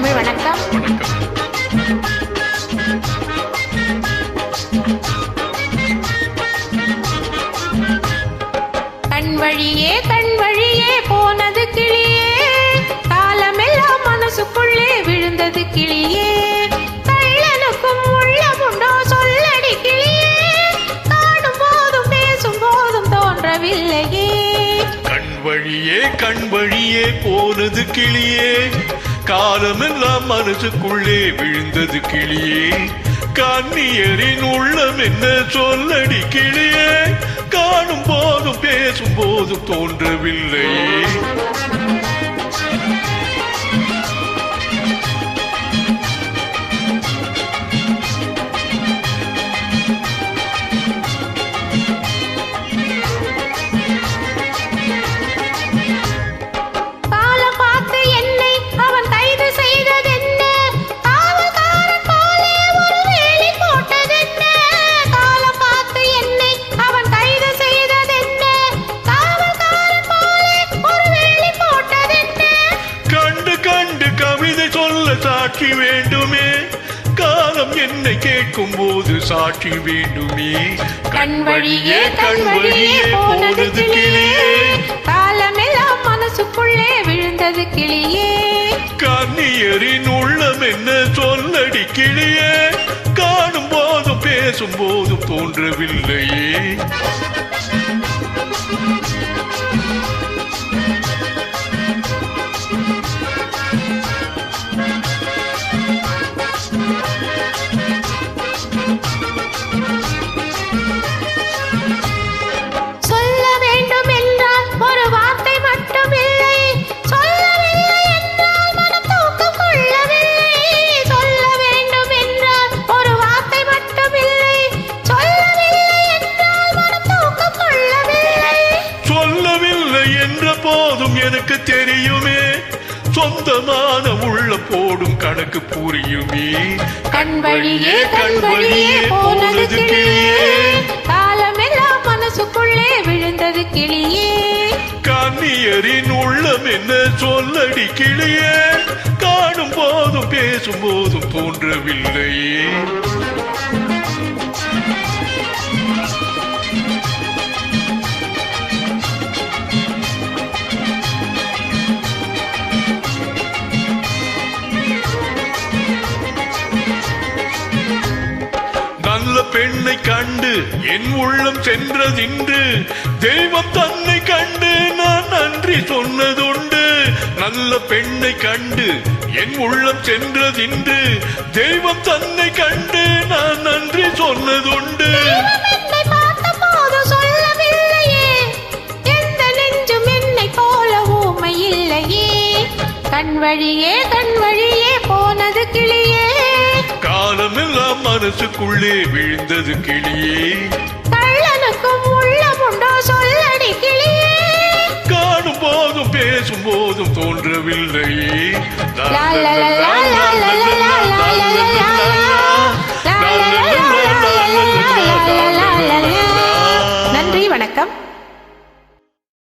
தமிழ் வணக்கம். கண் வழியே போனது கிளியே, காலமெல்லாம் மனசுக்குள்ளே விழுந்தது கிளியே. கள்ளனுக்கும் உள்ளமுண்டோ சொல்லடி கிளியே, காணும் போதும் பேசும் போதும் தோன்றவில்லையே. கண் வழியே போனது கிளியே, காலமெல்லாம் மனசுக்குள்ளே விழுந்தது கிளியே. கண்ணியரின் உள்ளம் என்ன சொல்லடி கிளியே, காணும் போதும் பேசும் போதும் தோன்றவில்லையே. சாட்சி வேண்டுமே, காலம் என்னை கேட்கும் போது சாட்சி வேண்டுமே. கண் வழியே போனது கிளியே, காலமெல்லாம் மனசுக்குள்ளே விழுந்தது கிளியே. கண்ணியரின் உள்ளம் என்ன சொல்லடி கிளியே, காணும் போதும் பேசும் போதும் தோன்றவில்லையே. போதும் எனக்கு தெரியுமே, சொந்தமான உள்ள போடும் கணக்கு புரியுமே. கண் வழியே போனது கிளியே, காலமெல்லாம் மனசுக்குள்ளே விழுந்தது கிளியே. கண்ணியரின் உள்ளம் என்ன சொல்லடி கிளியே, காணும் போதும் பேசும் போதும் தோன்றவில்லையே. நல்ல பெண்ணை கண்டு என் உள்ளம் சென்றதின்று, தெய்வம் தன்னை கண்டு நான் நன்றி சொன்னதுண்டு. நல்ல பெண்ணை கண்டு என் உள்ளம் சென்றதின்று, தெய்வம் தன்னை கண்டு நான் நன்றி சொன்னதுண்டு. கண் வழியே போனது கிளியே, காலமெல்லாம் மனசுக்குள்ளே விழுந்தது கிளியே. கள்ளனுக்கும் உள்ளமுண்டோ சொல்லடி கிளியே, காணும் போதும் பேசும் போதும் தோன்றவில்லையே.